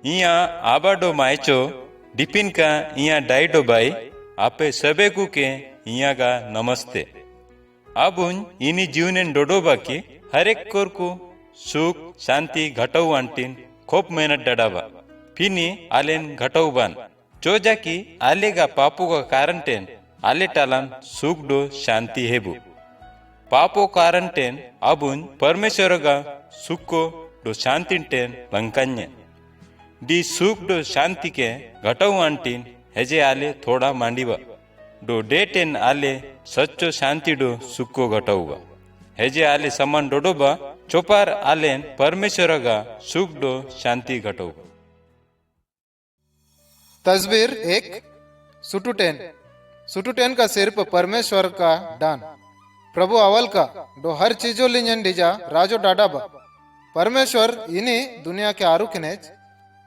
इया आबाडो मायचो डिपिन का इया डाइडो बाई आपे सबेकू के इया का नमस्ते। आबुन इनी जीवनेन डोडो बाकी हरेक कोरकू सुख शांति घटऊ अंटीन खूब मेहनत डडावा फिनी आलेन घटऊ बान चोजा की आलेगा पापू का कारण टेन आले टालान सुख डो शांति हेबू पापो कारण टेन अबुन परमेश्वर का सुख को डो शांति टेन लंकान्य डी सुख डो शांति के घटऊ अंटीन हेजे आले थोड़ा मांडीवा डो डे टेन आले सच्चो शांति डो सुख को घटऊवा हेजे आले समान डोडोबा चोपार आलेन परमेश्वर का सुख डो शांति घटऊ। तस्वीर 1 सुटुटेन का सिर्फ परमेश्वर का दान प्रभु अवल का डो हर चीजों लिंजन डीजा राजो डाडाबा परमेश्वर इनी दुनिया के आरु खनेज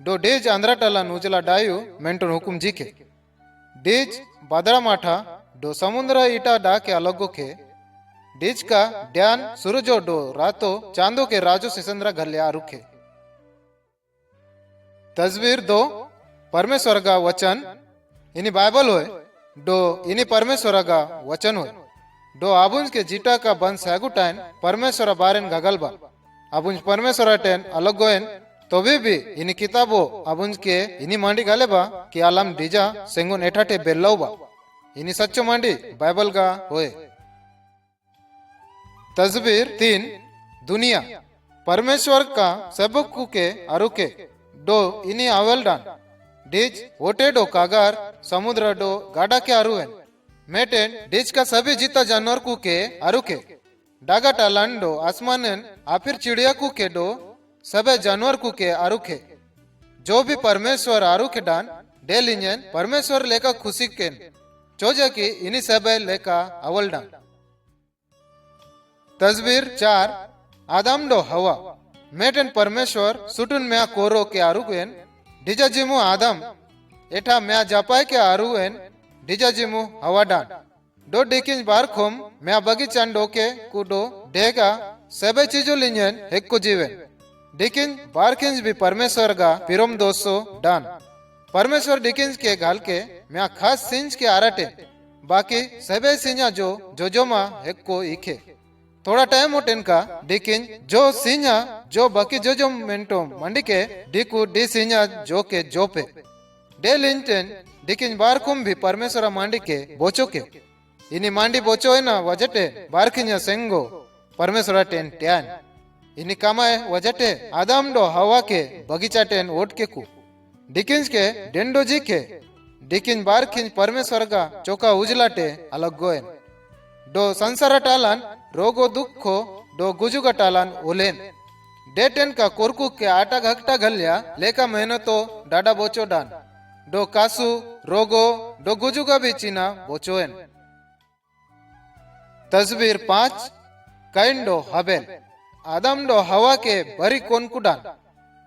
डो डेज आंध्राटला नूजला डायु मेंटन हुकुम जी के डेज बादड़ा माठा डो समुद्र ईटा डा के अलगो के डेज का ध्यान सूरजो डो रातो चांदो के राजो सिसंद्रा घल्या रुखे। तस्वीर 2 परमेश्वर का वचन इनी बाइबल होए डो इनी परमेश्वर का वचन होए डो आबुंज के जीटा का बन सैगुटाइन परमेश्वर बारेन गगलबा आबुंज परमेश्वर टेन अलग गोएन तो भी इनी किताबो आबुंज के इनी मांडी गालेबा कि आलम डीजा सेंगुन एठाटे बेल्लौबा इनी सच्चो मांडी बाइबल का होए। तस्वीर 3 दुनिया परमेश्वर का सबकु के अरुके डो इनी अवेलडान डीज ओटे डो कागार समुद्र डो गाडा के अरुएन मेटेन डीज का सभी जीता जानवर कु के अरुके डागा टालन डो आसमानन आफिर चिड़िया कु के डो सबे जानवर कु के अरुखे जो भी परमेश्वर अरुखे डान डेल इंजन परमेश्वर लेका खुशी केन चोजा की इनी सबे लेका अवलडान। तस्वीर 4 आदम डो हवा मेटन परमेश्वर सुटुन म्या कोरो के आरुगेन डिजा जिमु आदम एठा म्या जापाय के आरुएन डिजा जिमु हवा डान डो डिकिंज बार खोम म्या बगीचान डोके कुडो डेगा सबे चीजो लिंजन हेक को जीवेन डिकिंज बारकिंज भी परमेश्वर का पिरोम दोसो डान परमेश्वर डिकिंज के घाल के म्या खास सिंज के आराटे बाकी सबे सिंजा जो जोजोमा हेक को इखे थोड़ा टाइम होटेन का डिकिंज जो सिंजा जो बाकी जोजो मेंटो मंडी के डिकू डी सिंजा जो के जोपे डे लिंटेन डिकिंज बारकुम भी परमेश्वर मांडी के बोचो के इनी मांडी बोचो है ना वजटे बारकिंजा सेंगो परमेश्वर टेन ट्यान इनी कामाए वजटे आदम डो हवा के बगीचा टेन ओट के कु डिकिंज के डेंडो जी के डिकिंज बारकिंज परमेश्वर का चौका उजलाटे अलग गोएन डो संसार टालान रोगो दुखो डो गुजुगा टालान ओलेन डेटेन का कोरकू के आटा घकटा घल्या लेका मेहनतो डाडा बोचो डान डो कासु रोगो डो गुजुगा भी चीना बोचोएन। तस्वीर 5 कैन डो हबेल आदम डो हवा के बरी कोनकु डान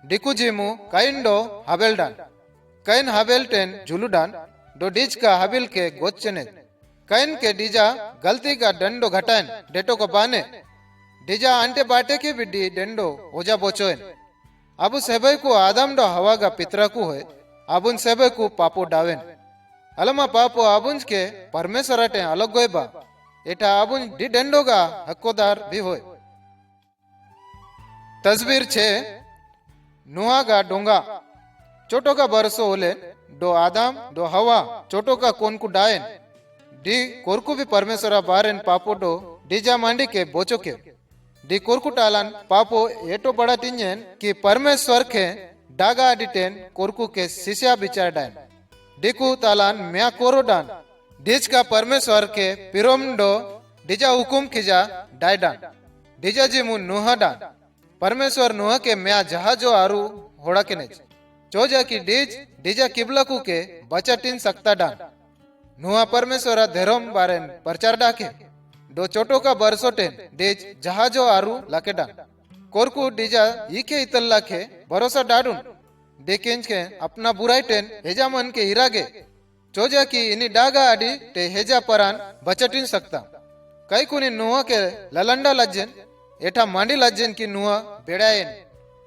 डिकुजिमु कैन डो हबेल डान कैन हबेल टेन झुलू डान डो डीज का हबेल के गोचने कैन के डीजा गलती का डंडो घटाएन डेटो को बाने डीजा अंटे बाटे के बिड्डी डेंडो ओजा बोचोएन अबु सेबे को आदम डो हवा का पितरा को है अबुन सेबे को पापो डावेन अलमा पापो अबुंज के परमेश्वर टे अलग गोएबा एटा अबुन डी डेंडो का हक्कोदार भी होए। तस्वीर 6 नुहा का डोंगा चोटो का बरसो ओले डो आदम डो हवा चोटो का कोन को डायन डी कोरकु भी परमेश्वर बारेन पापो डो डीजा मांडी के बोचो के डी कोरकु टालान पापो एटो बड़ा टिंजन कि परमेश्वर के डागा डिटेन कोरकु के शिष्या बिचार डायन डीकु तालान म्या कोरो डान डीज का परमेश्वर के पिरोम डो डीजा हुकुम खिजा डाय डान डीजा जी मु नुहा डान परमेश्वर नुहा के म्या जहाजो आरू होड़ा के नेज चोजा की डीज डीजा किबलकू के बचा टिन सकता डान नुहा परमेश्वर धेरोम बारेन प्रचार डाके डो चोटो का बरसोटेन डीज जहाजो आरू लाके डान कोरकू डीजा इके इतल्ला के भरोसा डाडून डेकेंज के अपना बुराई टेन हेजा मन के हिरागे चोजा की इनी डागा आडी टे हेजा परान बचटिन सकता कई कुनी नुहा के ललंडा लज्जन एठा मांडी लज्जन की नुहा बेड़ायन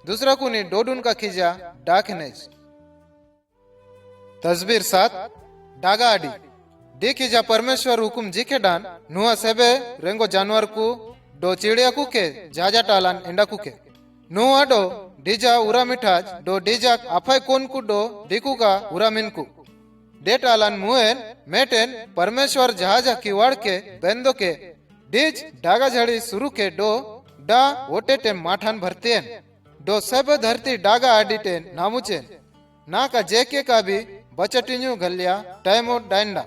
दूसरा कुनी डोडून का खिजा डाखनेज। तस्वीर 7 डागा आडी डी खिजा परमेश्वर हुकुम जीखे डान नुआ सेबे रेंगो जानवर को डो चिड़िया कुके जाजा टालान इंडा कुके नुआ डो डीजा उरा मिठाज डो डीजा अफाय कोन को डो डीकू का उरा मिनकू डे टालान मुएन मेटेन परमेश्वर जहाजा किवाड़ के बेंदो के डीज डागा झड़ी शुरू के डो डा ओटे टे माठान भरतेन डो सब धरती डागा आडीटेन नामुचेन ना का जेके का भी बचटिन्यू गलिया टाइमो डांडा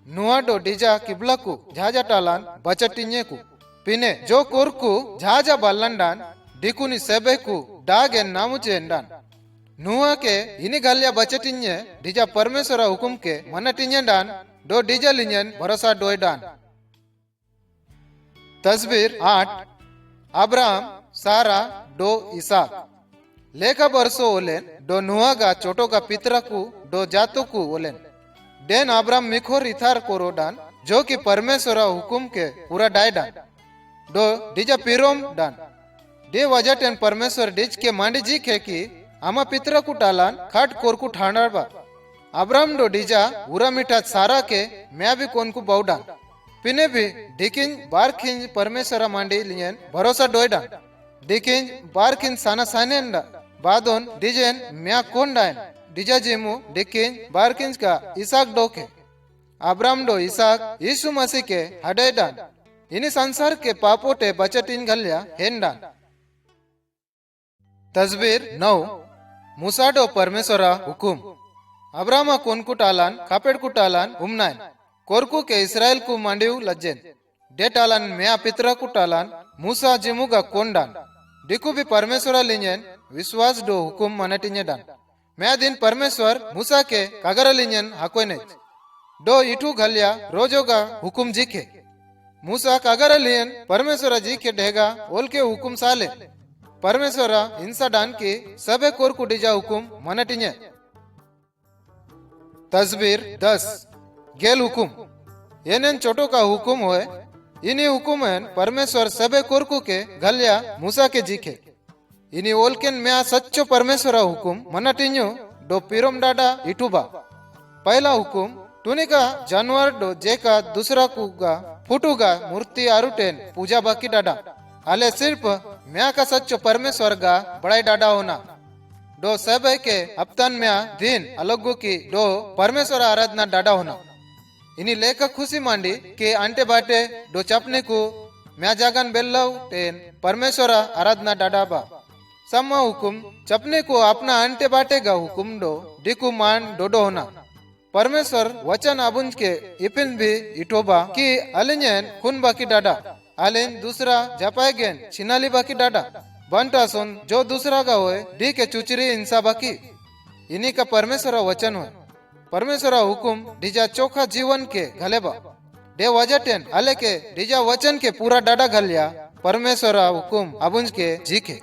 नुआ डो डीजा किबलकू झाजा टालान बचटिन्ये को पिने जो कोरकू झाजा बालंडान डिकुनी सेबेकू डागेन नामुचेन डान नुआ के इनी गलिया बचटिन्ये डीजा परमेश्वर हुकुम के मनटिन्ये डान डो डीजा लिन्यन भरोसा डोय डान। तस्वीर 8 अब्राहम सारा डो इसाक लेका बरसो ओलेन डो नुआ गा चोटो का पितरा को डो जातो को ओलेन डेन अब्राहम मिखोर इथार कोरो डान जो कि परमेश्वर हुकुम के पूरा डाय डान डो डीजा पिरोम डान डे वजह टेन परमेश्वर डीज के मांडी जी खे कि आमा पितरा को टालान खाट कोर को ठाणार बा अब्राहम डो डीजा उरा मिठा सारा के मैं भी कोन को बाउडान पिने भी डिकिन बार खिंज परमेश्वर मांडी लियन भरोसा डोयडा डिकिन बार खिंज साना सानेंडा बादोन डिजेन म्या कोन डायन डीजा जेमु डिकिन बार खिंज का इसाक डोके अब्राहम डो इसाक यीशु मसीह के हडेडान इनी संसार के पापोटे बचटिन गल्या हेंडान। तस्वीर 9 मूसा डो परमेश्वर हुकुम अब्राहम कोन को टालान खापेड को टालान उमनायन कोरकू के इस्राएल को मांडिव लज्जेन डे टालान म्या पितरा को टालान मूसा जिमुगा कोंडान डिकू भी परमेश्वर लिंजन विश्वास डो हुकुम मनटिन्ये डान मैं दिन परमेश्वर मूसा के कागर लिंजन हाकोने डो इठू घलिया रोजोगा हुकुम जीखे मूसा कागर लियन परमेश्वर जी के ढेगा ओल के हुकुम साले परमेश्वर इंसा डान के सबे कोर को डीजा हुकुम मनटिन्ये। तस्वीर 10 गेल हुकुम येनेन चोटो का हुकुम होए इनी हुकुम परमेश्वर सबे कोरकू के घलिया मूसा के जीखे इनी ओलकेन म्या सच्चो परमेश्वर हुकुम मनटिन्यू डो पिरोम डाडा इटूबा पहला हुकुम टूनिका जानवर डो जेका दूसरा कुगा फुटूगा मूर्ति आरुटेन पूजा बाकी डाडा आले सिर्फ म्या का सच्चो परमेश्वर गा बड़ाई डाडा होना डो सब के हफ्तन म्या दिन अलगू की डो परमेश्वर आराधना डाडा होना इनी लेखक खुशी मांडी के अंटे बाटे डो चपने को म्या जागन बेल्लव टेन परमेश्वर आराधना डाडा बा सम्मा हुकुम चपने को अपना अंटे बाटे गा हुकुम डो डिकू मान डोडो होना परमेश्वर वचन अबुंज के इपिन भी इटोबा की अलिन्यन खुन बाकी डाडा आलिन दूसरा जपाए गेन छिनाली बाकी डाडा बंटा सुन जो दूसरा का होए डी के चुचरी इंसा बाकी इन्हीं का परमेश्वर वचन होए परमेश्वर हुकुम डीजा चोखा जीवन के घलेबा डे वजटेन अले के डीजा वचन के पूरा डाडा घलिया परमेश्वर हुकुम अबुंज के जीखे।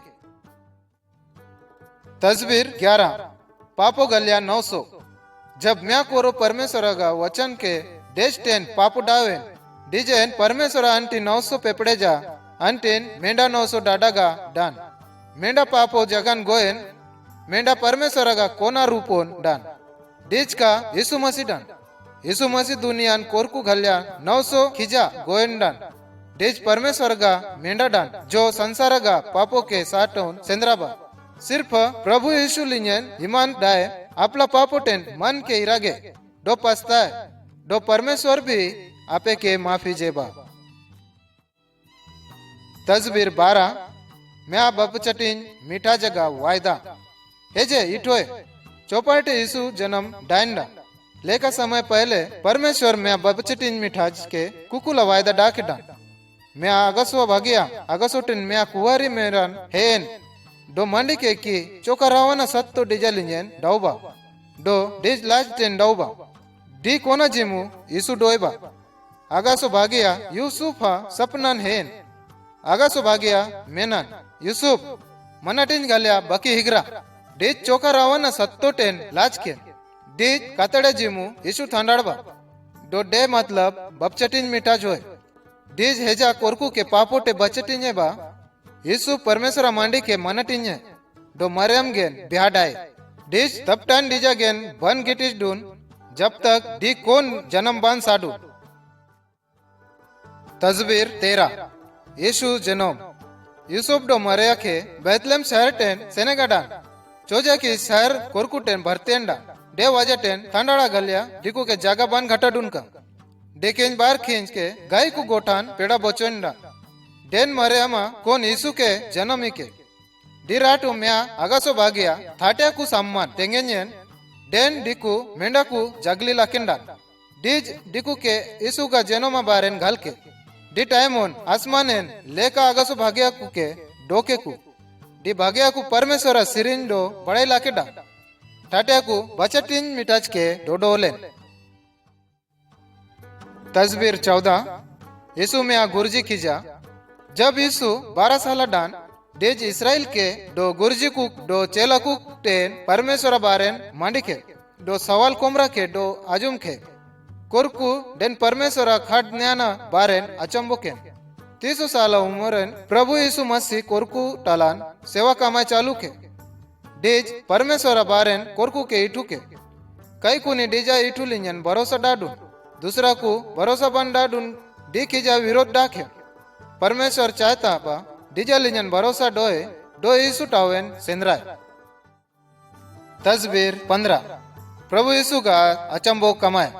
तस्वीर 11 पापो गलिया 900 जब म्या कोरो परमेश्वर का वचन के डेश टेन पापो डावेन डीजेन परमेश्वर अंटी 900 पेपड़े जा अंटिन मेंढा 900 डाडा गा डान मेंढा पापो जगन गोयन मेंढा परमेश्वर का कोना रूपोन डान डीज का यीशु मसीह डान यीशु मसीह दुनियान कोरकू घल्या 900 खिजा गोयन डान डीज परमेश्वर का मेंढा डान जो संसार का पापो के साटोन सेंद्राबा सिर्फ प्रभु यीशु लिंजन ईमान डाय आपला पापो टेन मन के इरागे डो पछताए डो परमेश्वर भी आपे के माफी जेबा। तस्वीर 12 म्या बपचटिन मीठा जगा वायदा हेजे इठोए चौपाटे यीशु जन्म डायंडा लेका समय पहले परमेश्वर म्या बपचटिन मिठाज के कुकुला वायदा डाकेडा म्या अगसो भागिया अगसोटिन म्या कुवारी मेरन हेन डो मंडी के की चोका रावना सत्तो डिजलिंजन डाउबा डो डिज लाजटेन डाउबा डी कोना जिमु यीशु डोयबा आगासो भागिया यूसुफा सपनन हेन आगासो भागिया मेनन यूसुफ मनटिन गल्या बकी हिगरा डीज चोका रावना सत्तो टेन लाज के डीज कतड़े जिमु यीशु थांडाड़बा डो डे मतलब बपचटिन मीठा जोय डीज हेजा कोरकू के पापोटे बचटिन्ये बा यीशु परमेश्वर मांडी के मनटिन्ये डो मरियम गेन बिहाडाई डिज तब टाइम डीजा गेन बन गिटिस डून जब तक डी कौन जन्म बान साडू तस्वीर 13 यीशु जनोम यूसुफ डो मरिया के बैतलम शहर टेन सेनेगाडान चोजा की शहर कोरकुटेन भरतेंडा डे वाजा टेन थांडाड़ा गलिया डिकू के जागा बान घटाडून का डेकेंज बार खींच के गाय को गोठान पेड़ा बोचोंडा डेन मरियमा कोन यीशु के जन्म के डिराटू म्या अगासो भागिया थाट्या को सम्मान टेंगेनियन डेन डिकू मेंढाकू जगली लाकिंडा डीज डिकू के यीशु का जन्म बारेन घाल के डी टाइमोन आसमानेन लेका अगासो भागिया कु के डोके कु डी भागिया कु परमेश्वर सिरिन डो बड़ाई लाकेडा टाट्या कु बचटिन मिटाच के डोडोलेन तस्वीर 14 यीशु में आ गुरजी खींचा जब यीशु 12 साल डान डेज इसराइल के डो गुरजी कु डो चेला कु टेन परमेश्वर बारेन मांडी के डो सवाल कोमरा के डो आजुम के कोरकु डेन परमेश्वर खाट न्याना बारेन अचंबो के 30 साल उम्रन प्रभु यीशु मसीह कोरकु टालान सेवा कामाय चालू के डेज परमेश्वर बारेन कोरकु के इठू के कई कुनी डेजा इठू लिंजन भरोसा डाडू दूसरा को भरोसा बन डाडून डी खीजा विरोध डाके परमेश्वर चाहता पा डीजा लिंजन भरोसा डोए डो यीशु टावेन सेंद्राय तस्वीर 15 प्रभु यीशु का अचंबो कमाए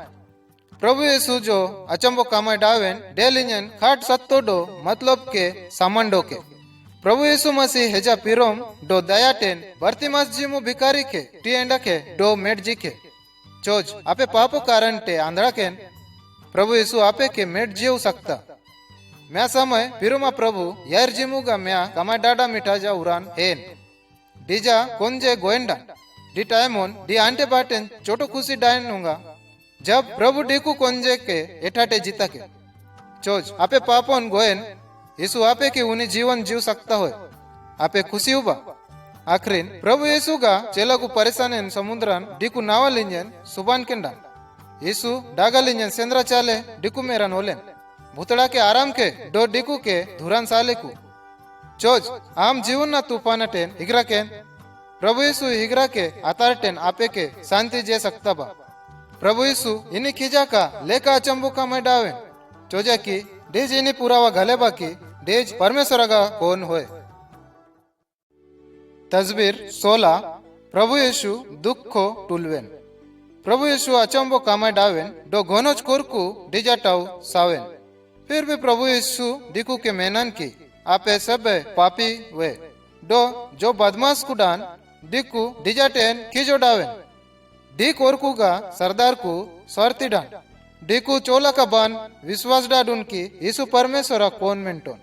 प्रभु यीशु जो अचंबो कमाए डावेन डे लिंजन खाट सत्तो डो मतलब के सामान डो के प्रभु यीशु मसीह हेजा पिरोम डो दया टेन बर्तिमास जीमु भिकारी के टी एंडा के डो मेट जी के चोज आपे पापो कारण टे आंधड़ा केन प्रभु यीशु आपे के मेट जीव सकता मैं समय पिरुमा प्रभु यार जिमुगा मैं कमा डाडा मिठा जा उरान हेन डीजा कोंजे गोएंडा डी टाइमोन डी आंटे बाटेन छोटो खुशी डायन होगा जब प्रभु डीकू कोंजे के एठाटे जीता के चोज आपे पापोन गोएन यीशु आपे के उन्हीं जीवन जीव सकता हो आपे खुशी हुआ आखिरीन प्रभु यीशु का चेला को परेशान समुद्रन डीकू नावा लिंजन सुबान केंडा यीशु डागा लिंजन सेंद्रा चाले डीकू मेरन होलेन भूतड़ा के आराम के डो डीकू के धुरान साले को चोज आम जीवन ना तूफान टेन हिगरा केन प्रभु यीशु हिगरा के आतार टेन आपे के शांति जे सकता बा प्रभु यीशु इन्हीं खीजा का लेका अचंबो का मैं डावे चोजा की डेज इन्हीं पुरावा घले बाकी डेज परमेश्वर का कौन होए तस्वीर 16 प्रभु यीशु दुख को टुलवेन प्रभु यीशु अचंबो कामाय डावेन डो घोनोच कोरकु डिजाटाव सावेन फिर भी प्रभु यीशु दिकू के मेनन की आपे सब पापी वे डो जो बदमाश कुडान दिकू डिजाटेन खीजो डावेन डी कोरकु का सरदार को स्वार्थी डान डीकू चोला का बान विश्वास डाडून की यीशु परमेश्वर कौन मेंटोन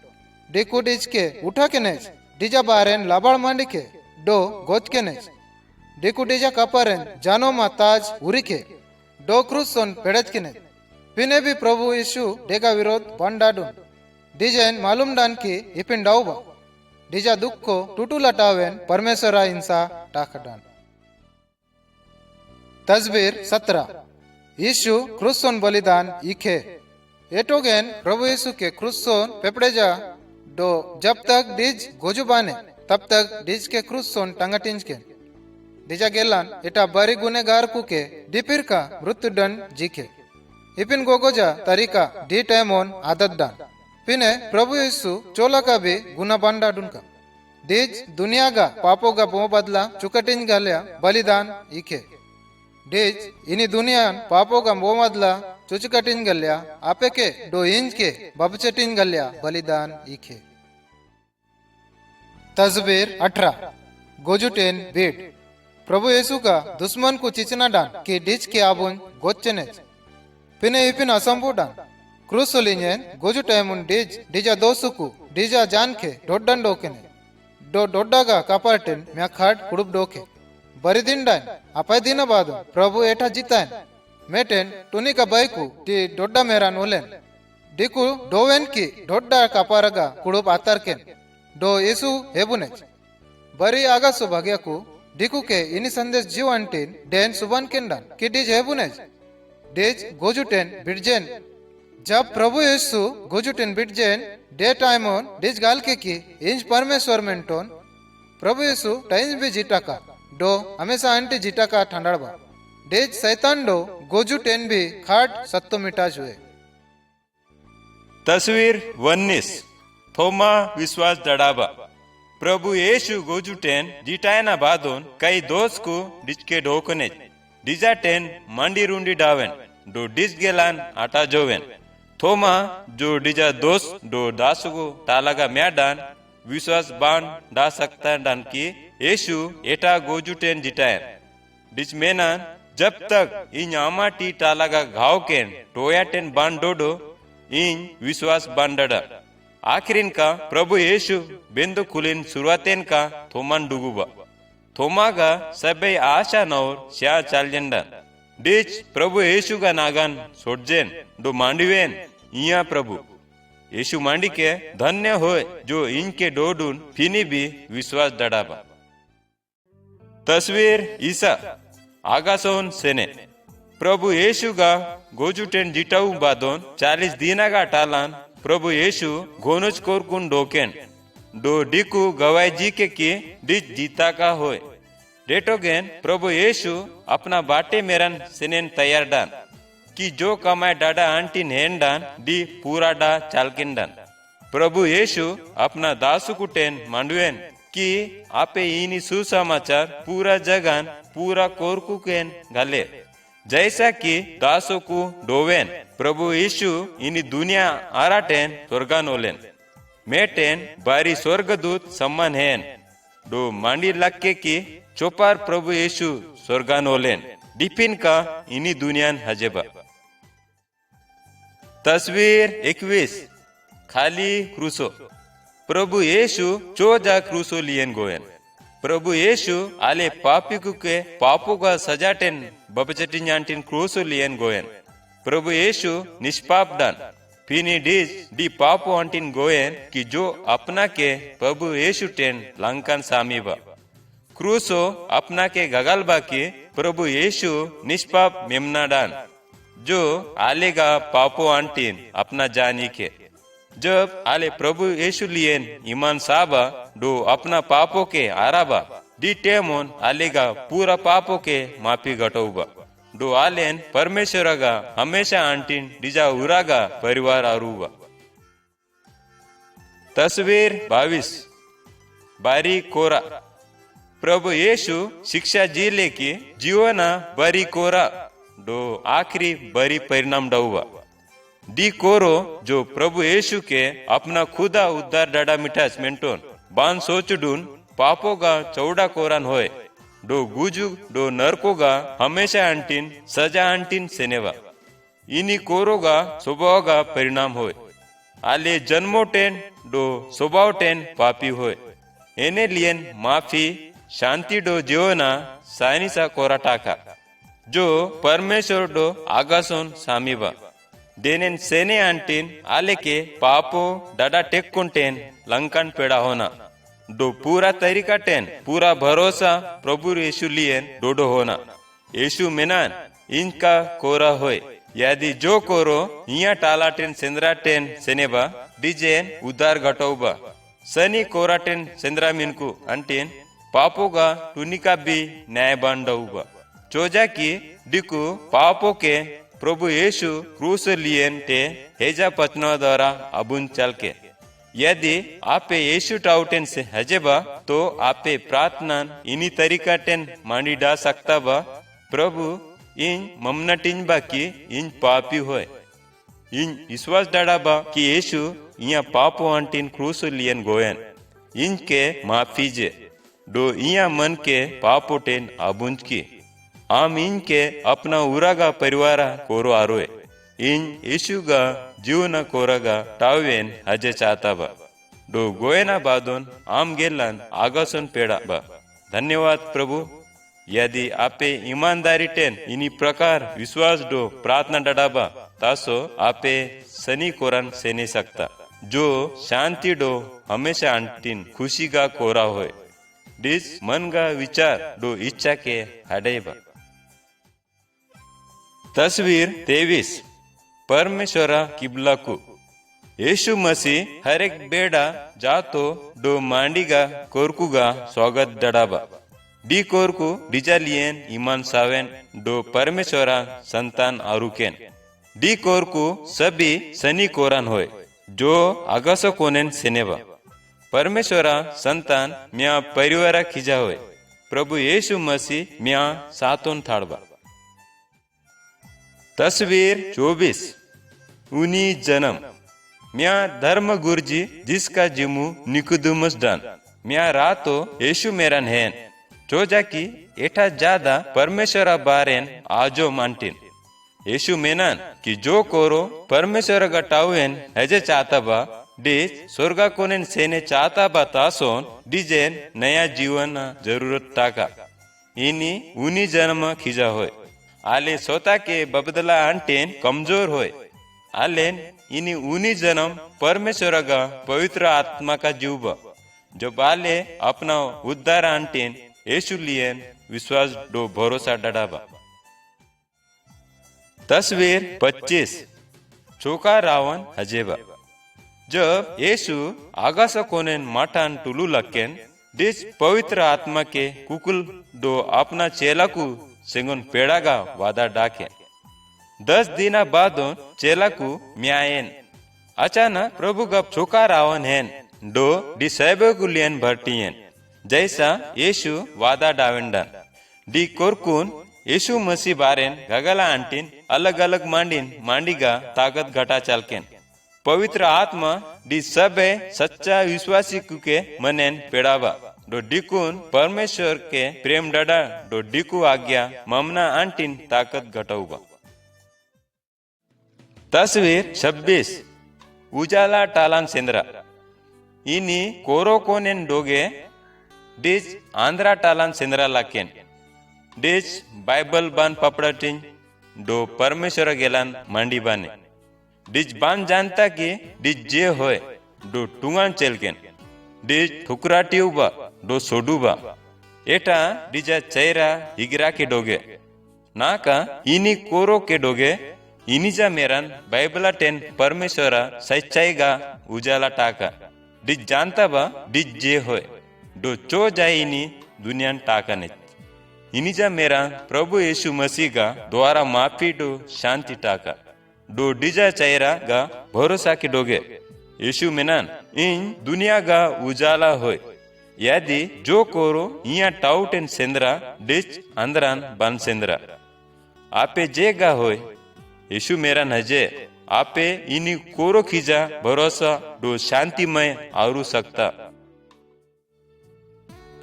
डीकू डिज के उठा के नेज डीजा बारेन लाबाड़ मांडी के डो गोद के नेज डीकू डीजा कपारेन जानो मा ताज उरी के डो क्रूसन पेड़त के नेज पिने भी प्रभु यीशु डेगा विरोध बन डाडून डीजेन मालूम डान की इपिन डाउबा डीजा दुख को टूटू लटावेन परमेश्वर इंसा टाकडान तस्वीर 17 यीशु क्रूसोन बलिदान इखे एटोगेन प्रभु यीशु के क्रूसोन पेपड़ेजा डो जब तक डिज गोजुबाने तब तक डिज के क्रूसोन टंगटिंज के डिजा गेलान एटा बरी गुनेगार को के डिपिर का मृत्यु दंड जीके इपिन गोगोजा तरीका डी टाइमोन आदत डान पिने प्रभु यीशु चोला का भी गुना बांडा डुनका डिज दुनिया का पापो का बो बदला चुकटिंज गालिया बलिदान इखे डेज इनी दुनिया पापो का मोमदला चुचकटिन गल्या आपे के डो इंच के बबचटिन गल्या बलिदान इखे तस्वीर 18 गोजुटेन बेट प्रभु यीशु का दुश्मन को चिचना डान की डिच के आबुन गोचने पिने इपिन असंभु डान क्रूसोलिनेन गोजुटेमुन डिज डिजा दोसुकु डिजा जान के डोडन डोकेने डो डोडा का कापार्टेन म्या खाट कुड़ुब डोके बरी दिन डाइन अपाय दिन बाद प्रभु एठा जीतान मेटेन टुनी का बाइकु टी डोड्डा मेरान ओलेन डिकु डोवेन की डोड्डा कापारगा कुड़ुप आतारकेन डो यीशु हेबुनेच बरी आगासु भाग्याकु डिकु के इनी संदेश जीवांटीन डेन सुबान केंडान की डिज हेबुनेच डिज गोजुटेन बिडजेन जब प्रभु यीशु गोजुटेन बिडजेन डे टाइमोन डिज गाल के की इंज परमेश्वर मेंटोन प्रभु यीशु टाइम्स भी जीता का डो हमेशा आंटी जीता का ठंडाड़बा डेज सैतान डो गोजू टेन भी खाट सत्तो मिटाज हुए। तस्वीर 19 थोमा विश्वास दड़ाबा प्रभु येशु गोजुटेन जिटायना बादोन कई दोस्त को डिचके डोकने डिजा टेन मंडी रुंडी डावेन डो डिस गेलान आटा जोवेन थोमा जो डिजा दोस्त डो दासुगो तालागा म्याडान विश्वास बान डा सकता डान की येशु एटा गोजुटेन जिटायन डिच मेनान जब तक इन आमाटी तालागा घाव केन टोया टेन बान डोडो इन विश्वास बांडड़ा आखिरिन का प्रभु येशु बेंदु कुलिन शुरुआतेन का थोमान डुगुबा थोमागा सबे आशा नौर श्या चालजेंडा डिच प्रभु येशु का नागान सोडजेन डो मांडीवेन इया प्रभु येशु मांडी के धन्य होए जो इनके डोडून फिनी भी विश्वास दड़ाबा। तस्वीर ईसा आगासोन सेने प्रभु येशु का गोजुटेन जिटाऊ बादोन 40 दिना का टालान प्रभु येशु गोनुच कोरकुन डोकेन डो डिकू गवाई जी के की डिच जीता का होए डेटोगेन प्रभु येशु अपना बाटे मेरन सेनेन तैयार डान कि जो कमाए डाडा आंटी नेन डान डी पूरा डा चालकिन डान प्रभु येशु अपना दासु कुटेन मांडवेन कि आपे इनी सुसमाचार पूरा जगन पूरा कोरकु केन गाले जैसा कि दासों को डोवेन प्रभु यीशु इनी दुनिया आराटेन स्वर्गानोलेन मेटेन बारी स्वर्गदूत सम्मान हेन डो मांडी लक्के की चोपार प्रभु यीशु स्वर्गानोलेन डिपिन का इनी दुनियान हजेबा। तस्वीर 21 खाली क्रूसो प्रभु यीशु चोजा क्रूसो लियन गोयन प्रभु येशु आले पापिकु के पापों का सजाटेन बबचटिन जानटिन क्रूसो लियन गोयन प्रभु येशु निष्पाप डान फिनी डिस डी पापो अंटिन गोयन कि जो अपना के प्रभु येशु टेन लंकन सामीबा क्रूसो अपना के गगलबा के प्रभु येशु निष्पाप मेमना डान जो आलेगा पापो अंटिन अपना जानी के जब आले प्रभु येशु लियन ईमान साबा डो अपना पापों के आराबा डी टेमोन आलेगा पूरा पापों के माफी घटोबा डो आलेन परमेश्वरगा हमेशा आंटीन डिजा उरागा परिवार आरूबा। तस्वीर 22 बारी कोरा प्रभु येशु शिक्षा जी लेके जीवना बारी कोरा डो आखिरी बरी परिणाम डाउबा डी कोरो जो प्रभु येशु के अपना खुदा उद्धार डाडा मिठास मेंटोन बान सोचडून पापोगा चौड़ा कोरान होए डो गुजु डो नरकोगा हमेशा अंटिन सजा अंटिन सेनेवा इनी कोरोगा स्वभावगा परिणाम होए आले जन्मो टेन डो स्वभाव टेन पापी होए एने लियन माफी शांति डो जीवना साइनिसा कोरा टाका जो परमेश्वर डो आगासोन सामीबा देनेन सेने अंटिन आले के पापो डाडा टेक्कुंटेन लंकन पेड़ा होना डो पूरा तरीका टेन पूरा भरोसा प्रभु यीशु लियन डोडो होना यीशु मेनान इनका कोरा होए यदि जो कोरो इया टाला टेन सेंद्रा टेन सेनेबा डिजेन उदार घटोबा सनी कोरा टेन सेंद्रा मिनको अंटिन पापोगा टुनिका भी न्याय बांडौबा चोजा की डिकू पापो के प्रभु येशु क्रूस लियन टे हेजा पतना द्वारा अबुन चल के यदि आपे येशु टाउटेन से हजेबा तो आपे प्रार्थना इनी तरीका टेन मांडी डा सकता बा प्रभु इन ममनटिन बा की इन पापी होए इन विश्वास डाडा बा कि येशु इया पापो अंटिन क्रूस लियन गोयन इनके माफी जे डो इया मन के पापो टेन अबुंज की आम इनके अपना उरागा परिवारा कोरो आरोए इन यीशुगा जीवन कोरगा टावेन हजे चाहता बा डो गोयना बादोन आम गेलन आगासन पेड़ा बा। धन्यवाद प्रभु यदि आपे ईमानदारी टेन इनी प्रकार विश्वास डो प्रार्थना डडाबा तासो आपे सनी कोरन सेने सकता जो शांति डो हमेशा अंटिन खुशी का कोरा होए डिस मन का विचार डो इच्छा के हडेबा। तस्वीर 23 परमेश्वरा किबलाकू यीशु मसीह हर एक बेड़ा जातो डो मांडीगा कोरकुगा स्वागत डडाबा डी कोरकु डिजालियन ईमान सावेन डो परमेश्वरा संतान आरुकेन डी कोरकु सभी सनी कोरान होय जो आगासो कोनेन सेनेवा परमेश्वरा संतान म्या परिवारा खिजा होय प्रभु यीशु मसीह म्या सातोन थाड़बा। तस्वीर 24 उनी जन्म म्या धर्म गुरुजी जिसका जिमु निकुदुमस डान म्या रातो यीशु मेरन हैन जो जाकी एठा ज्यादा परमेश्वरा बारेन आजो मांटिन यीशु मेनन कि जो कोरो परमेश्वर गटावेन हजे चाहता बा डिज स्वर्गा कोनेन सेने चाहता बा तासोन डिजेन नया जीवन जरूरत ताका इनी उनी जन्म खिजा होय आले सोता के बबदला अंटेन कमजोर होय आलेन इनी उनी जन्म परमेश्वर का पवित्र आत्मा का जीव जो बाले अपना उद्धार अंटेन यीशु लियन विश्वास डो भरोसा डडाबा। तस्वीर 25 चोका रावण हजेबा जब यीशु आगास कोनेन माठान टुलू लकेन डिस पवित्र आत्मा के कुकुल डो अपना चेला को सेंगोन पेड़ागा वादा डाके 10 दिना बादोन चेला को म्यायन अचानक प्रभु का चोका रावण हैन डो डी सैबे को लियन भरटियन जैसा यीशु वादा डावेंडन डी कोरकुन यीशु मसीह बारेन गगला अंटिन अलग अलग मांडीगा ताकत घटा चालकेन पवित्र आत्मा डी सबे सच्चा विश्वासी के मनेन पेड़ावा डो डिकुन परमेश्वर के प्रेम डडा डो डिकु आज्ञा ममना अंटिन ताकत घटाऊबा। तस्वीर 26 उजाला टालान सेंद्रा इनी कोरो कोनेन डोगे डिज आंध्रा टालान सेंद्रा लाकेन डिज बाइबल बान पपड़ाटिन डो परमेश्वर गेलान मांडी बाने डिज बान जानता कि डिज जे होय डो टुंगान चेलकेन डिज ठुकराटियुबा डो सोडुबा एटा डिजा चेहरा हिगरा के डोगे नाका इनी कोरो के डोगे इनिजा मेरन बाइबला टेन परमेश्वरा सच्चाईगा उजाला टाका डिज जानता बा डिज जे होय डो चो जाए इनी दुनियान टाका ने इनिजा मेरा प्रभु यीशु मसीह का द्वारा माफी डो शांति टाका डो डिजा चेहरा गा भरोसा के डोगे यीशु मेनन इन दुनिया गा उजाला होय यदि जो कोरो इया टाउटेन सेंद्रा डिच अंदरान बन सेंद्रा आपे जे गा होय यीशु मेरा नजे आपे इनी कोरो खिजा भरोसा डो शांतिमय आरू सकता।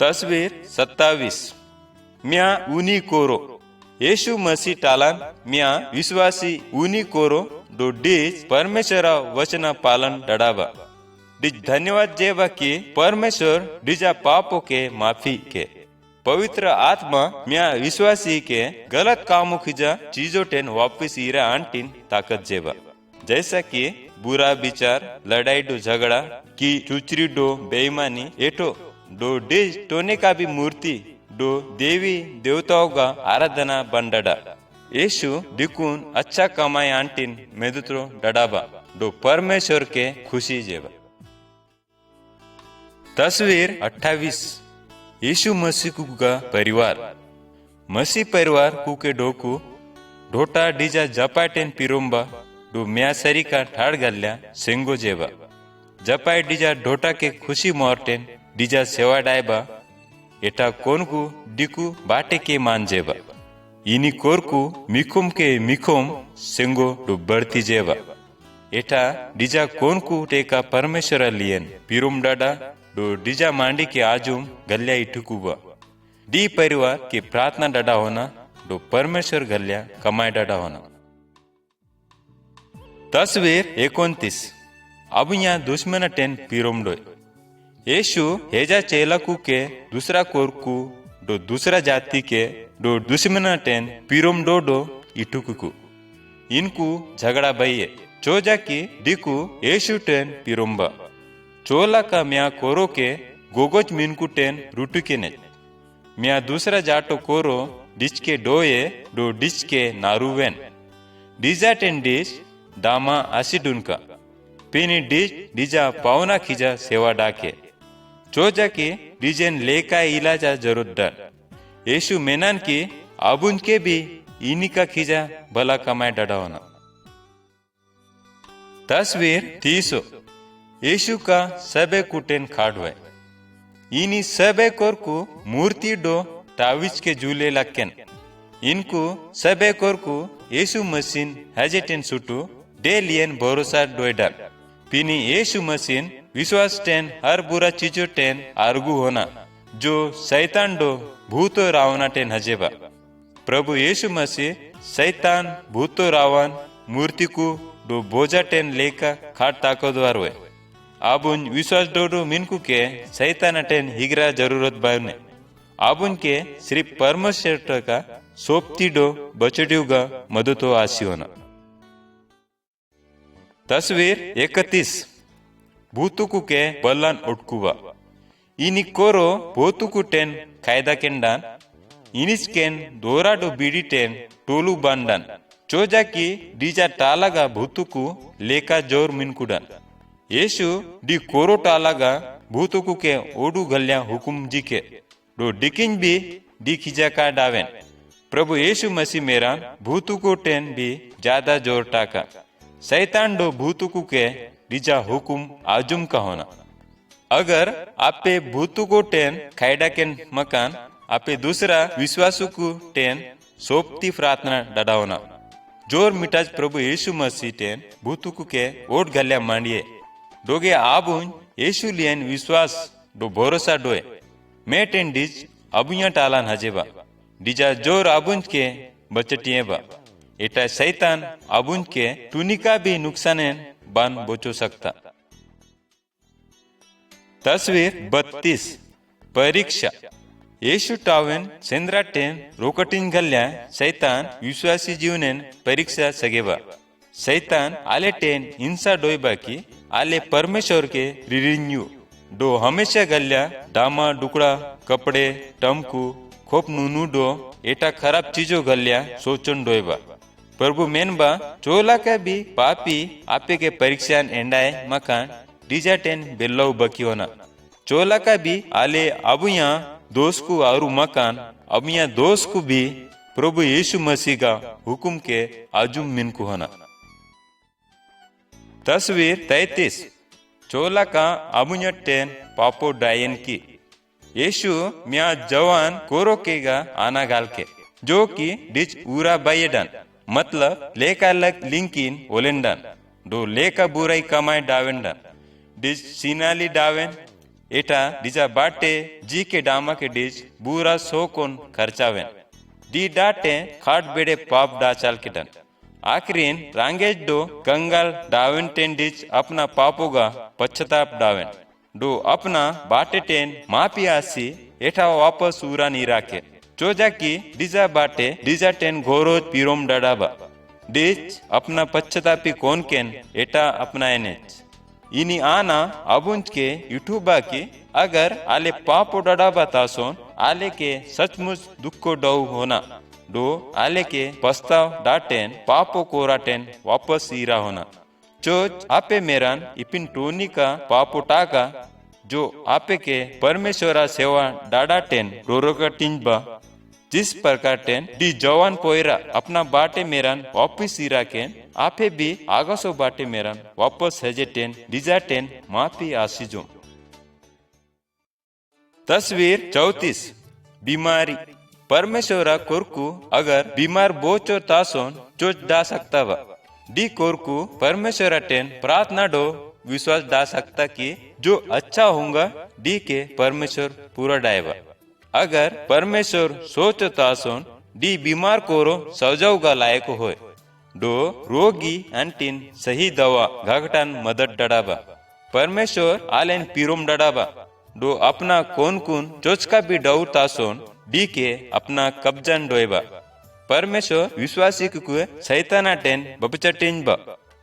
तस्वीर 27 म्या उनी कोरो यीशु मसीह टालान म्या विश्वासी उनी कोरो डो डिज परमेश्वरा वचना पालन डडाबा डिज धन्यवाद जेवा कि परमेश्वर डिजा पापों के माफी के पवित्र आत्मा म्या विश्वासी के गलत कामों खिजा चीजों टेन वापिस इरा आंटिन ताकत जेवा जैसा कि बुरा विचार लड़ाई डो झगड़ा की चुचरी डो बेईमानी एटो डो डिज टोने का भी मूर्ति डो देवी देवताओं का आराधना बंडड़ा यीशु दिकुन अच्छा कमाई आंटिन मेदुत्रो डडाबा डो परमेश्वर के खुशी जेवा। तस्वीर 28 यीशु मसीह का परिवार मसीह परिवार कुके डोकू ढोटा डिजा जपाटेन पिरुंबा डो म्यासरी का ठाड़ गल्या सेंगो जेवा जपाई डिजा ढोटा के खुशी मोर्टेन डिजा सेवा डायबा एटा कोनकू डिकू बाटे के मान जेवा इनी कोरकू मिकुम के मिकुम सेंगो डो बढ़ती जेवा एटा डिजा कोनकू टेका परमेश्वर लियन पिरुम डाडा डो डिजा मांडी के आजुम गल्या इटुकुबा डी परिवार के प्रार्थना डाडा होना डो परमेश्वर गल्या कमाई डाडा होना। तस्वीर 29 अब यहाँ दुश्मन टेन पिरुम डोय यीशु हेजा चेलाकू के दूसरा कोरकू डो दूसरा जाति के डो दुश्मन टेन पिरुम डो इटुकू इनकू झगड़ा भइये चोजा की डिकू यीशु टेन पिरुम्बा चोला का म्या कोरो के गोगोच मिनकू टेन रुटू के ने म्या दूसरा जाटो कोरो डिच के डोये डो डिच के नारुवेन डिजा टेन डिच डामा आसिडुनका पीनी डीजा पावना खीजा सेवा डाके चोजा की डीजेन लेका इलाजा जरूरत डर यीशु मेनान की आबुन के भी इन्हीं का खीजा भला कमाए डडावना। तस्वीर 300 यीशु का सबे कुटेन खाड़वे इन्हीं सबे कोर को मूर्ति डो ताविज के झूले लक्केन इनको सबे कोर को यीशु मसीन हजेटेन सुटू डेलियन भरोसा डोएडर पीनी यीशु मसीन विश्वास टेन हर बुरा चीजों टेन आर्गू होना जो शैतान डो भूतो रावना टेन हजेबा प्रभु यीशु मसीह शैतान भूतो रावण मूर्ति को डो बोझा टेन लेका खाट ताकतवार हुए आबुन विश्वास डोडो मिनको के शैतान टेन हिगरा जरूरत बायने आबुन के सिर्फ परमेश्वर का सोपती डो बचड़ियोगा मदतो आसी होना। तस्वीर 31 भूतुकु के बल्लान उटकुवा इनी कोरो भूतुकु टेन कायदा केंडान इनिस केन दोराडो बीडी टेन टोलू बांडान चोजा की डीजा टालागा भूतुकु लेका जोर मिनकुडान यीशु डी कोरो टालागा भूतुकु के ओडू गल्या हुकुम जी के डो डिकिन भी डी खिजा का डावेन प्रभु यीशु मसीह मेरा भूतुकु टेन भी ज्यादा जोर टाका शैतान डो भूतुकु के डीजा हुकुम आजुम का होना अगर आपे भूतुकु टेन खायडा के मकान आपे दूसरा विश्वासु को टेन सोपती प्रार्थना डडावना जोर मिटाज प्रभु यीशु मसीह टेन भूतुकु के ओट गल्या मांडिये डोगे आबुन यीशु लियन विश्वास डो भरोसा डोए मैं टेन डीज अबुया टालान हजेबा डीजा जोर आबुन के बचटिये बा एटा शैतान आबुन के टुनिका भी नुकसान बान बोचो सकता। तस्वीर 32 परीक्षा यीशु टावेन सेंद्रा टेन रोकटिन गल्या शैतान विश्वासी जीवनेन परीक्षा सगेबा शैतान आले टेन हिंसा डोयबा की आले परमेश्वर के रिरिन्यू डो हमेशा गल्या डामा डुकड़ा कपड़े टमकू खोप नूनू डो एटा खराब चीजों गल्या सोचन डोयबा प्रभु मेनबा चोला का भी पापी आपे के परीक्षा एंडाए मकान डीजा टेन बेल्लाऊ बकी होना चोला का भी आले अबुया दोस्त को आरु मकान अबुया दोस्त को भी प्रभु यीशु मसीह का हुकुम के आजुम मिनको होना। तस्वीर 33 चोला का अबुया टेन पापो डायन की यीशु मिया जवान कोरो केगा आना गाल के जो की डिच उरा बायडन मतलब लेका लक लिंकिन ओलेंडन डो लेका बुराई कमाई डावेंडन डिच सीनाली डावेन एटा डिजा बाटे जी के डामा के डिच बुरा सोकोन खर्चावेन डी डाटे खाट बेड़े पाप डाचाल के डन आखिरीन रांगेज डो कंगाल डावेन टेन डिच अपना पापोगा पश्चाताप डावेन डो अपना बाटे टेन मापी आसी एटा वापस उरा नी राके चोजा की डीजा बाटे डीजा टेन घोरोज पीरोम डडाबा डिच अपना पश्चातापी कौन केन एटा अपना एनेच इनी आना अबुंज के यूट्यूबा की अगर आले पापो डडाबा तासोन आले के सचमुच दुखो डौ होना डो आले के पस्ताव डाटेन पापो कोराटेन वापस ईरा होना चोज आपे मेरान इपिन टोनी का पापो टाका जो आपे के परमेश्वरा सेवा डाडा टेन रोरोका टिंजबा जिस प्रकार टेन डी जवान पोयरा अपना बाटे मेरान वापिस ईरा के आपे भी आगसो बाटे मेरान वापस हजे टेन डीजा टेन माफी आसीजो। तस्वीर 34 बीमारी परमेश्वरा कोरकू अगर बीमार बोचो तासोन चोच डा सकता वा डी कोरकू परमेश्वरा टेन प्रार्थना डो विश्वास डा सकता कि जो अच्छा होगा डी के परमेश्वर पूरा डायवा अगर परमेश्वर सोचो तासोन डी बीमार कोरो सजाऊगा लायक होए डो रोगी अंटिन सही दवा घाघटान मदद डडाबा परमेश्वर आलेन पीरोम डडाबा डो अपना कौन कुन चोचका भी डौ तासोन डी के अपना कब्जन डोएबा परमेश्वर विश्वासी कुए सैताना टेन बपचटिन बा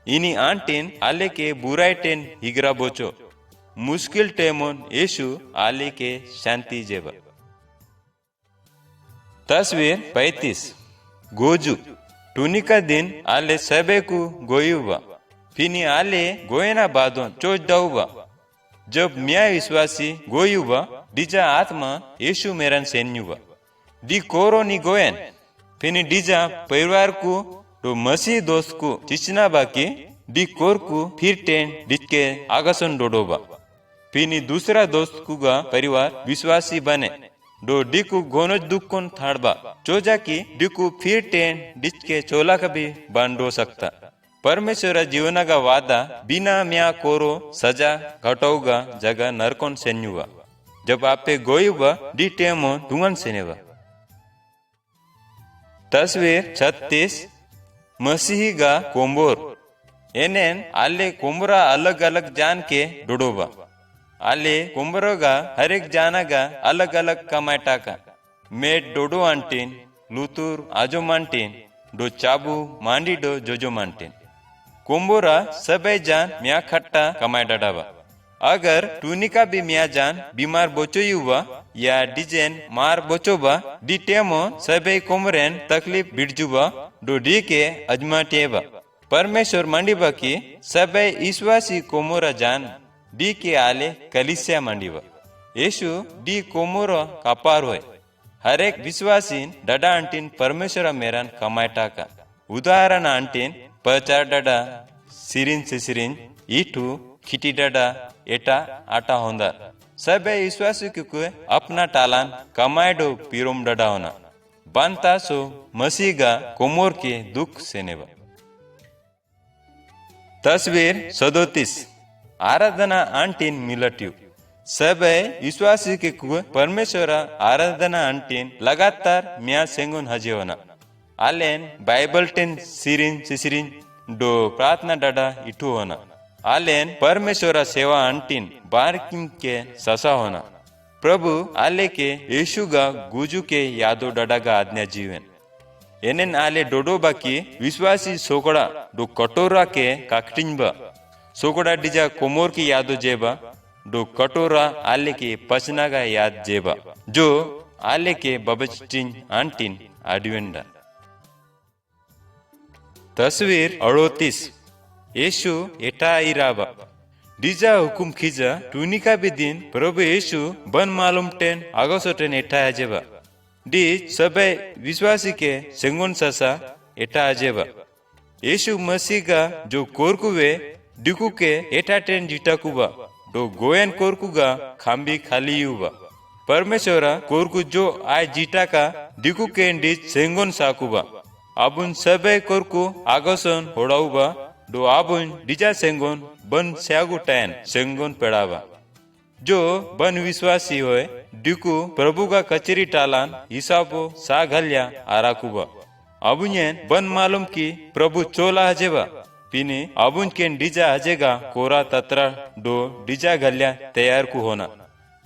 इनी आंटिन आले के बुराई टेन हिगरा बोचो मुश्किल टेमोन यीशु आले के शांति जेबा। तस्वीर 35 गोजू टूनी का दिन आले सबे को गोयुवा फिनी आले गोयना बादों चोज दाऊबा जब म्या विश्वासी गोयुबा डिजा आत्मा यीशु मेरन सेन्युबा दी कोरो नी गोयन फिनी डिजा परिवार को तो मसीह दोस्त को चिचना बाकी दी कोर को फिर टेन डिचके आगसन डोडोबा फिनी दूसरा दोस्त को गा परिवार विश्वासी बने डो डिकु गोनोज दुक्कोन थाड़बा चोजा की डिकु फिर टेन डिचके चोला कभी बांडो सकता परमेश्वर जीवन का वादा बिना म्या कोरो सजा घटोगा जगह नरकोन सेन्युवा जब आपे गोयुबा डी टेमो दुंगन सेनेवा। तस्वीर 36 मसीही का कोम्बोर एनेन आले कोम्बरा अलग अलग जान के डोडोबा आले कोम्बरो का हर एक जाना का अलग अलग कमाटा का मेट डोडो आंटीन लुतुर आजो मांटीन डो चाबू मांडी डो जोजो मांटीन कोम्बोरा सबे जान म्या खट्टा कमाए डाडावा अगर टूनिका भी म्या जान बीमार बोचो युवा या डिजेन मार बोचोबा डी टेमो सबे कोमरेन तकलीफ बिड़जुबा डो डी के अजमा टेबा परमेश्वर मंडीबा की सबे ईश्वासी कोमोरा जान डी के आले कलिसिया मंडीबा यीशु डी कोमोरा कापार होए हर एक विश्वासीन डडा अंटीन परमेश्वर मेरन कमायटा का उदाहरण अंटीन पचार डडा सिरिन से सिरिन ईटू खिटी डडा एटा आटा होंदा सबे विश्वासी को अपना टालान कमाएडो पीरोम डडा होना बनता सो मसीगा कोमोर के दुख सेनेवा। तस्वीर 37 आराधना आंटीन मिलट्यू सबे विश्वासी के परमेश्वर आराधना आंटीन लगातार म्या सेंगुन हजे होना आलेन बाइबल टेन सिरिन सिरिन डो प्रार्थना डडा इटू होना आलेन परमेश्वर सेवा अंटीन बारकिम के ससा होना प्रभु आले के यीशु गा गुजू के यादो डडा का आज्ञा जीवन एनेन आले डोडो बाकी विश्वासी सोकड़ा डो कटोरा के काकटिंबा सोकड़ा डिजा कोमोर की यादो जेबा डो कटोरा आले के पचना का याद जेबा जो आले के बबचिन आंटीन आडिवेंडा। तस्वीर 38 यीशु एटा इराबा डिजा हुकुम खींचा टूनिका भी दिन प्रभु यीशु बन मालूम टेन आगोसो टेन एटा आजेबा डी सबे विश्वासी के सेंगोन ससा एटा आजेबा यीशु मसीह का जो कोरकुवे डिकू के एटा टेन जीटा कुबा दो गोयन कोरकुगा खांबी खाली युवा परमेश्वरा कोरकु जो आय जीटा का डिकू के डिच सेंगोन साकुबा अबुन सबे कोरकु आगोसन होड़ाउबा डो आबुन डिजा सेंगोन बन स्यागु टैन सेंगोन पेड़ावा जो बन विश्वासी होए डिकू प्रभु का कचरी टालान हिसाबो सा घल्या आराकुबा अबुन बन मालूम की प्रभु चोला हजेबा पिनी अबुन के डिजा हजेगा कोरा तत्रा डो डिजा घल्या तैयार को होना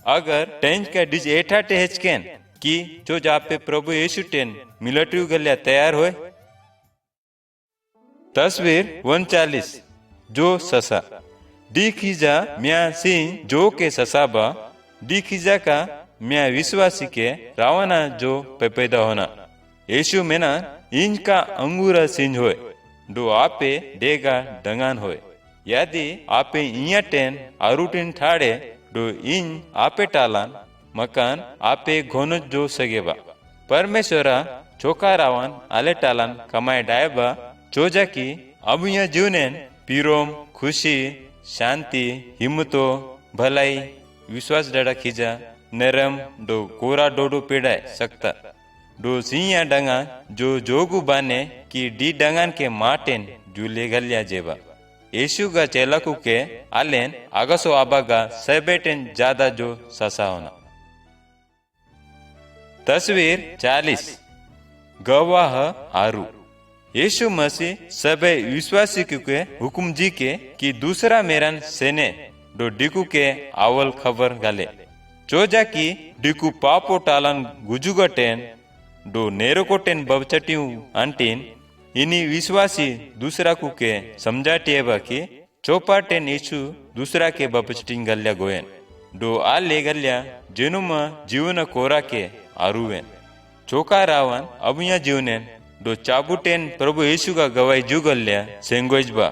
अगर टेंज का डिज एठा टेहचकेन की जो जापे प्रभु यीशु टेन मिलिट्री घल्या तैयार होए। तस्वीर 39 जो ससा डी खीजा म्या सिंह जो के ससाबा डी खीजा का म्या विश्वासी के रावना जो पैदा होना यीशु में ना इंज का अंगूरा सिंह होए डो आपे देगा डंगान होए यदि आपे इया टेन आरुटिन ठाड़े डो इंज आपे टालान मकान आपे घोनो जो सगेबा परमेश्वरा चोका रावन आले टालान कमाए डायबा चोजा की अब यह जीवनेन पीरोम खुशी शांति हिम्मतो भलाई विश्वास डड़ा खींचा नरम डो कोरा डोडो पेड़ाए सकता डो सिंह डंगा जो जोगु बाने की डी डंगान के माटेन जूले गलिया जेबा यीशु का चेलाकू के आलेन आगसो आबागा सबेटेन ज्यादा जो ससा होना। तस्वीर 40 गवाह आरू यीशु मसीह सबे विश्वासी के हुकुम जी के कि दूसरा मेरन सेने डो डिकू के आवल खबर गाले चोजा की डिकू पापो टालन गुजुगा टेन डो नेरो को टेन बबचटियू अंटीन इनी विश्वासी दूसरा को के समझाटिएबा की चौपा टेन यीशु दूसरा के बबचटिंग गल्या गोयन डो आ ले गल्या जेनुमा जीवन कोरा के आरुवेन चौका रावन अब यहाँ जीवनेन डो चाबुटेन प्रभु यीशु का गवाई जुगल्या सेंगोजबा